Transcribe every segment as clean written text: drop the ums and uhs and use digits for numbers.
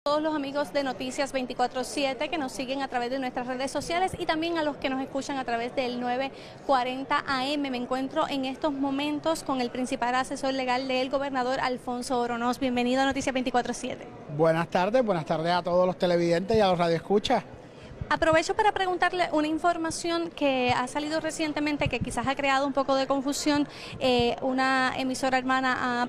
Todos los amigos de Noticias 24/7 que nos siguen a través de nuestras redes sociales y también a los que nos escuchan a través del 940 AM. Me encuentro en estos momentos con el principal asesor legal del gobernador Alfonso Oronoz. Bienvenido a Noticias 24/7. Buenas tardes a todos los televidentes y a los radioescuchas. Aprovecho para preguntarle una información que ha salido recientemente que quizás ha creado un poco de confusión. Una emisora hermana ha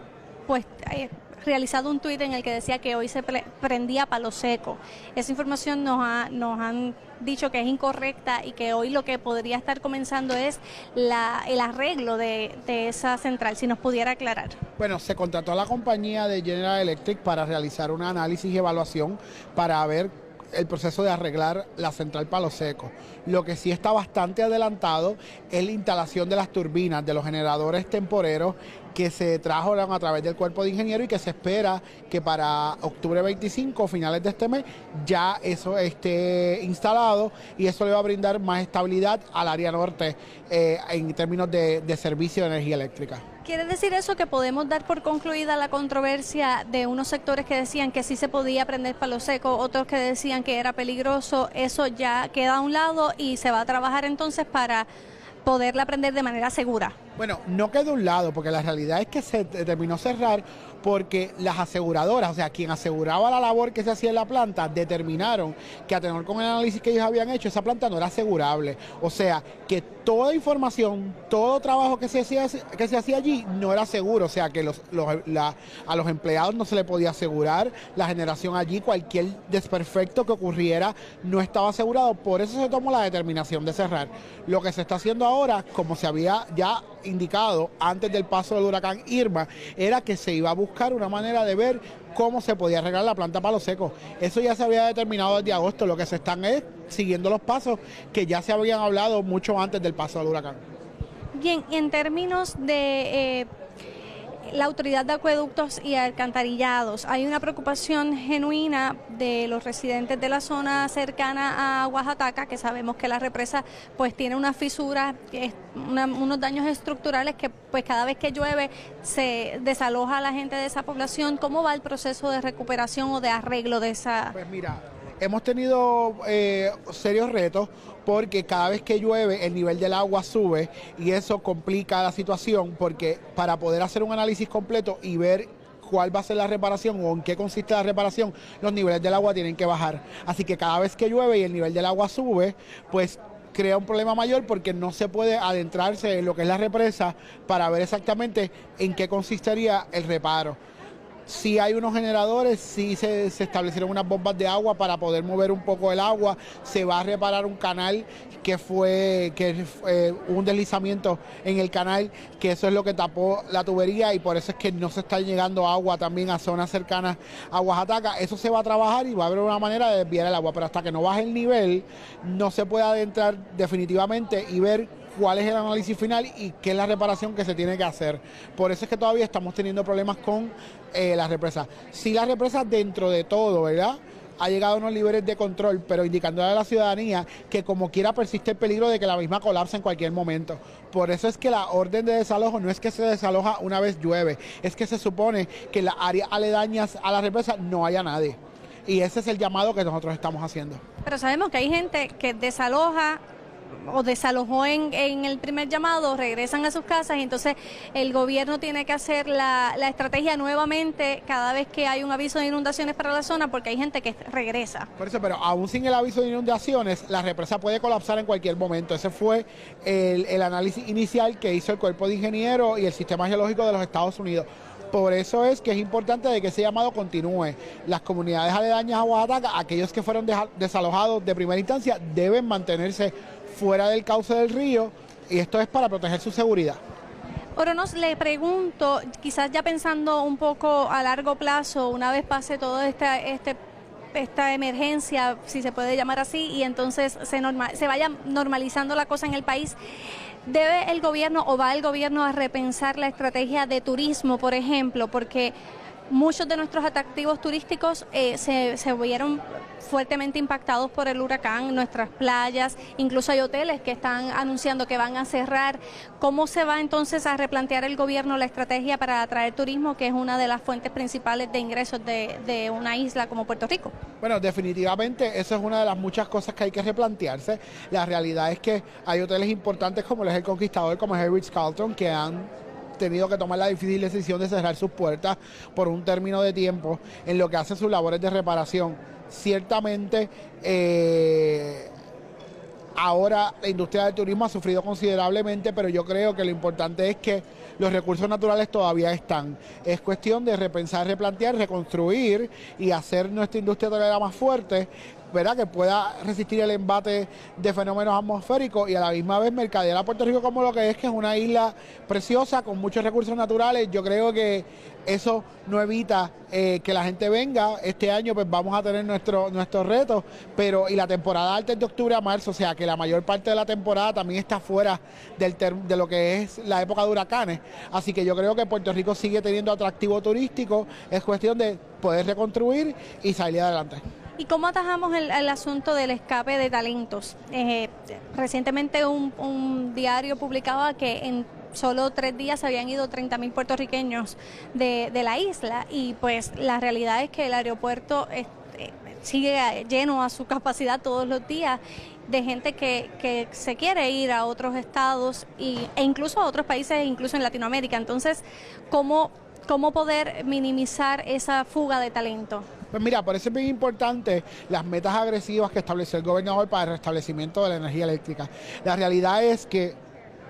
realizado un tuit en el que decía que hoy se prendía Palo Seco. Esa información nos han dicho que es incorrecta y que hoy lo que podría estar comenzando es el arreglo de esa central, si nos pudiera aclarar. Bueno, se contrató a la compañía de General Electric para realizar un análisis y evaluación para ver el proceso de arreglar la central Palo Seco. Lo que sí está bastante adelantado es la instalación de las turbinas de los generadores temporeros que se trajeron a través del cuerpo de ingenieros y que se espera que para octubre 25, finales de este mes, ya eso esté instalado y eso le va a brindar más estabilidad al área norte en términos de servicio de energía eléctrica. ¿Quiere decir eso que podemos dar por concluida la controversia de unos sectores que decían que sí se podía prender Palo Seco, otros que decían que era peligroso? Eso ya queda a un lado y se va a trabajar entonces para poderla prender de manera segura. Bueno, no queda a un lado, porque la realidad es que se determinó cerrar porque las aseguradoras, o sea, quien aseguraba la labor que se hacía en la planta, determinaron que a tenor con el análisis que ellos habían hecho, esa planta no era asegurable. O sea, que toda información, todo trabajo que se hacía allí no era seguro. O sea, que a los empleados no se le podía asegurar la generación allí, cualquier desperfecto que ocurriera no estaba asegurado. Por eso se tomó la determinación de cerrar. Lo que se está haciendo ahora, como se había ya indicado antes del paso del huracán Irma, era que se iba a buscar una manera de ver cómo se podía arreglar la planta Palo Seco. Eso ya se había determinado desde agosto. Lo que se están es siguiendo los pasos que ya se habían hablado mucho antes del paso del huracán. Bien, en términos de la Autoridad de Acueductos y Alcantarillados, hay una preocupación genuina de los residentes de la zona cercana a Oaxaca, que sabemos que la represa pues tiene una fisura, unos daños estructurales que pues cada vez que llueve se desaloja a la gente de esa población. ¿Cómo va el proceso de recuperación o de arreglo de esa? Pues mira, hemos tenido serios retos porque cada vez que llueve el nivel del agua sube y eso complica la situación, porque para poder hacer un análisis completo y ver cuál va a ser la reparación o en qué consiste la reparación, los niveles del agua tienen que bajar. Así que cada vez que llueve y el nivel del agua sube, pues crea un problema mayor porque no se puede adentrarse en lo que es la represa para ver exactamente en qué consistiría el reparo. Sí hay unos generadores, sí se establecieron unas bombas de agua para poder mover un poco el agua. Se va a reparar un canal que fue un deslizamiento en el canal, que eso es lo que tapó la tubería y por eso es que no se está llegando agua también a zonas cercanas a Oaxaca. Eso se va a trabajar y va a haber una manera de desviar el agua, pero hasta que no baje el nivel no se puede adentrar definitivamente y ver cuál es el análisis final y qué es la reparación que se tiene que hacer. Por eso es que todavía estamos teniendo problemas con la represa. Sí, la represa dentro de todo, ¿verdad?, ha llegado a unos niveles de control, pero indicándole a la ciudadanía que como quiera persiste el peligro de que la misma colapse en cualquier momento. Por eso es que la orden de desalojo no es que se desaloja una vez llueve, es que se supone que en las áreas aledañas a la represa no haya nadie. Y ese es el llamado que nosotros estamos haciendo. Pero sabemos que hay gente que desaloja o desalojó en el primer llamado, regresan a sus casas y entonces el gobierno tiene que hacer la estrategia nuevamente cada vez que hay un aviso de inundaciones para la zona, porque hay gente que regresa. Por eso, pero aún sin el aviso de inundaciones, la represa puede colapsar en cualquier momento. Ese fue el análisis inicial que hizo el Cuerpo de Ingenieros y el Sistema Geológico de los Estados Unidos. Por eso es que es importante de que ese llamado continúe. Las comunidades aledañas a Oaxaca, aquellos que fueron desalojados de primera instancia, deben mantenerse fuera del cauce del río y esto es para proteger su seguridad. Oronoz, le pregunto, quizás ya pensando un poco a largo plazo, una vez pase toda esta emergencia, si se puede llamar así, y entonces se vaya normalizando la cosa en el país, ¿debe el gobierno o va el gobierno a repensar la estrategia de turismo, por ejemplo? Porque muchos de nuestros atractivos turísticos se vieron fuertemente impactados por el huracán, nuestras playas, incluso hay hoteles que están anunciando que van a cerrar. ¿Cómo se va entonces a replantear el gobierno la estrategia para atraer turismo, que es una de las fuentes principales de ingresos de una isla como Puerto Rico? Bueno, definitivamente eso es una de las muchas cosas que hay que replantearse. La realidad es que hay hoteles importantes como el Conquistador, como el Ritz-Carlton, que han tenido que tomar la difícil decisión de cerrar sus puertas por un término de tiempo en lo que hace sus labores de reparación. Ciertamente, ahora la industria del turismo ha sufrido considerablemente, pero yo creo que lo importante es que los recursos naturales todavía están. Es cuestión de repensar, replantear, reconstruir y hacer nuestra industria hotelera más fuerte, ¿verdad?, que pueda resistir el embate de fenómenos atmosféricos y a la misma vez mercadear a Puerto Rico como lo que es una isla preciosa con muchos recursos naturales. Yo creo que eso no evita que la gente venga. Este año pues vamos a tener nuestros retos, y la temporada alta es de octubre a marzo, o sea que la mayor parte de la temporada también está fuera de lo que es la época de huracanes. Así que yo creo que Puerto Rico sigue teniendo atractivo turístico, es cuestión de poder reconstruir y salir adelante. ¿Y cómo atajamos el asunto del escape de talentos? Recientemente un diario publicaba que en solo 3 días se habían ido 30,000 puertorriqueños de la isla, y pues la realidad es que el aeropuerto sigue lleno a su capacidad todos los días de gente que se quiere ir a otros estados e incluso a otros países, incluso en Latinoamérica. Entonces, ¿cómo poder minimizar esa fuga de talento? Pues mira, por eso es bien importante las metas agresivas que estableció el gobernador para el restablecimiento de la energía eléctrica. La realidad es que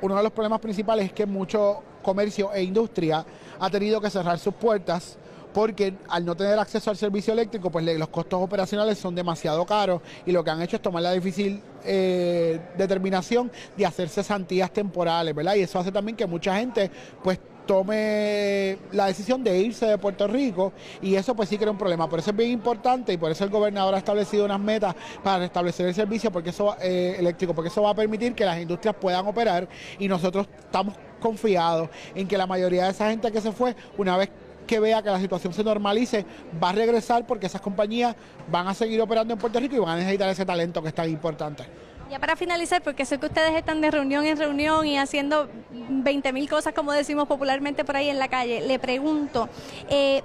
uno de los problemas principales es que mucho comercio e industria ha tenido que cerrar sus puertas porque al no tener acceso al servicio eléctrico, pues los costos operacionales son demasiado caros, y lo que han hecho es tomar la difícil determinación de hacer cesantías temporales, ¿verdad? Y eso hace también que mucha gente pues tome la decisión de irse de Puerto Rico, y eso pues sí crea un problema. Por eso es bien importante, y por eso el gobernador ha establecido unas metas para restablecer el servicio eléctrico, porque eso va a permitir que las industrias puedan operar, y nosotros estamos confiados en que la mayoría de esa gente que se fue, una vez que vea que la situación se normalice, va a regresar, porque esas compañías van a seguir operando en Puerto Rico y van a necesitar ese talento que es tan importante. Ya para finalizar, porque sé que ustedes están de reunión en reunión y haciendo 20,000 cosas, como decimos popularmente por ahí en la calle, le pregunto,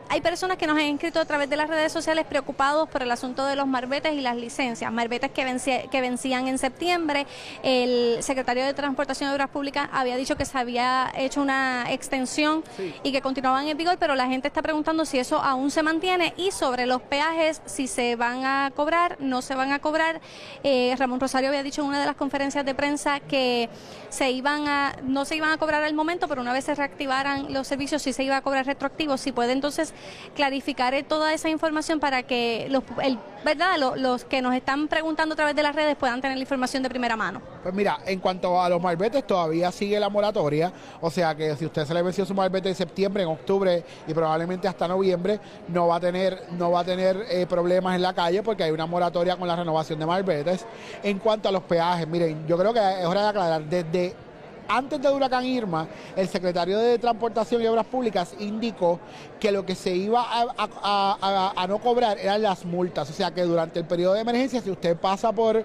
hay personas que nos han escrito a través de las redes sociales preocupados por el asunto de los marbetes y las licencias, marbetes que vencían en septiembre. El secretario de Transportación y Obras Públicas había dicho que se había hecho una extensión, sí, y que continuaban en vigor, pero la gente está preguntando si eso aún se mantiene, y sobre los peajes, si se van a cobrar, no se van a cobrar. Ramón Rosario había dicho en una de las conferencias de prensa que no se iban a cobrar al momento, pero una vez se reactivaran los servicios sí se iba a cobrar retroactivo. Si puede entonces clarificar toda esa información para que los que nos están preguntando a través de las redes puedan tener la información de primera mano. Pues mira, en cuanto a los malbetes, todavía sigue la moratoria, o sea que si usted se le venció su malvete en septiembre, en octubre y probablemente hasta noviembre, no va a tener problemas en la calle, porque hay una moratoria con la renovación de malbetes. En cuanto a los peajes, miren, yo creo que es hora de aclarar, desde antes del huracán Irma, el secretario de Transportación y Obras Públicas indicó que lo que se iba a no cobrar eran las multas, o sea que durante el periodo de emergencia, si usted pasa por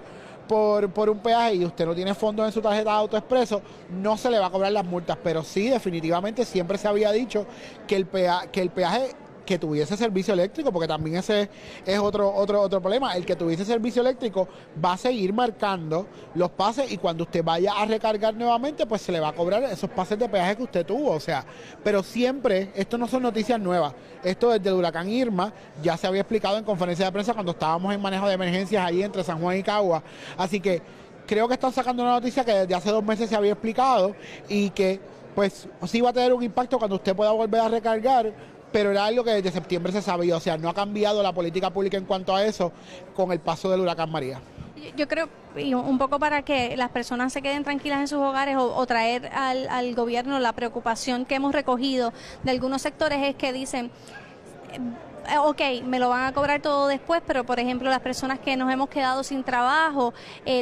un peaje y usted no tiene fondos en su tarjeta de AutoExpreso, no se le va a cobrar las multas, pero sí, definitivamente siempre se había dicho que el peaje que tuviese servicio eléctrico, porque también ese es otro problema, el que tuviese servicio eléctrico va a seguir marcando los pases, y cuando usted vaya a recargar nuevamente, pues se le va a cobrar esos pases de peaje que usted tuvo, o sea, pero siempre, esto no son noticias nuevas, esto desde el huracán Irma ya se había explicado en conferencia de prensa cuando estábamos en manejo de emergencias ahí entre San Juan y Cagua, así que creo que están sacando una noticia que desde hace 2 meses se había explicado, y que pues sí va a tener un impacto cuando usted pueda volver a recargar, pero era algo que desde septiembre se sabía, o sea, no ha cambiado la política pública en cuanto a eso con el paso del huracán María. Yo creo, y un poco para que las personas se queden tranquilas en sus hogares, o traer al gobierno la preocupación que hemos recogido de algunos sectores, es que dicen, ok, me lo van a cobrar todo después, pero por ejemplo las personas que nos hemos quedado sin trabajo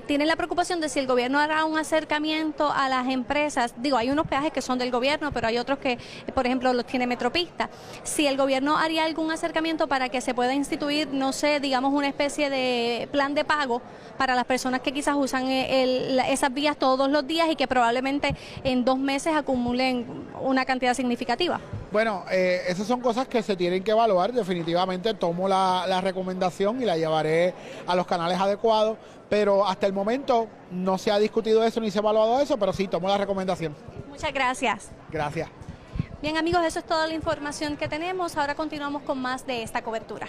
tienen la preocupación de si el gobierno hará un acercamiento a las empresas. Digo, hay unos peajes que son del gobierno, pero hay otros que, por ejemplo, los tiene Metropista. Si el gobierno haría algún acercamiento para que se pueda instituir, no sé, digamos una especie de plan de pago para las personas que quizás usan esas vías todos los días y que probablemente en 2 meses acumulen una cantidad significativa. Bueno, esas son cosas que se tienen que evaluar. Definitivamente tomo la recomendación y la llevaré a los canales adecuados, pero hasta el momento no se ha discutido eso ni se ha evaluado eso, pero sí tomo la recomendación. Muchas gracias. Gracias. Bien amigos, eso es toda la información que tenemos. Ahora continuamos con más de esta cobertura.